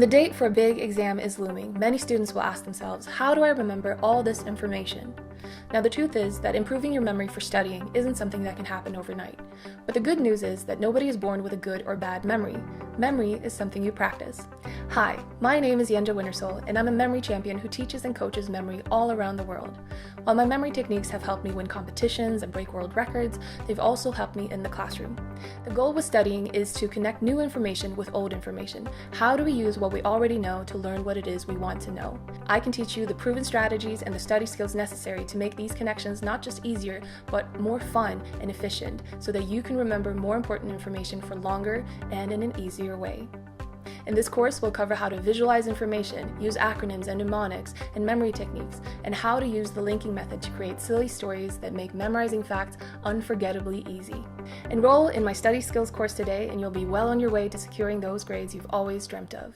the date for a big exam is looming, many students will ask themselves, how do I remember all this information? Now, the truth is that improving your memory for studying isn't something that can happen overnight. But the good news is that nobody is born with a good or bad memory. Memory is something you practice. Hi, my name is Yanjaa Wintersoul, and I'm a memory champion who teaches and coaches memory all around the world. While my memory techniques have helped me win competitions and break world records, they've also helped me in the classroom. The goal with studying is to connect new information with old information. How do we use what we already know to learn what it is we want to know? I can teach you the proven strategies and the study skills necessary to make these connections not just easier, but more fun and efficient, so that you can remember more important information for longer and in an easier way. In this course, we'll cover how to visualize information, use acronyms and mnemonics and memory techniques, and how to use the linking method to create silly stories that make memorizing facts unforgettably easy. Enroll in my study skills course today, and you'll be well on your way to securing those grades you've always dreamt of.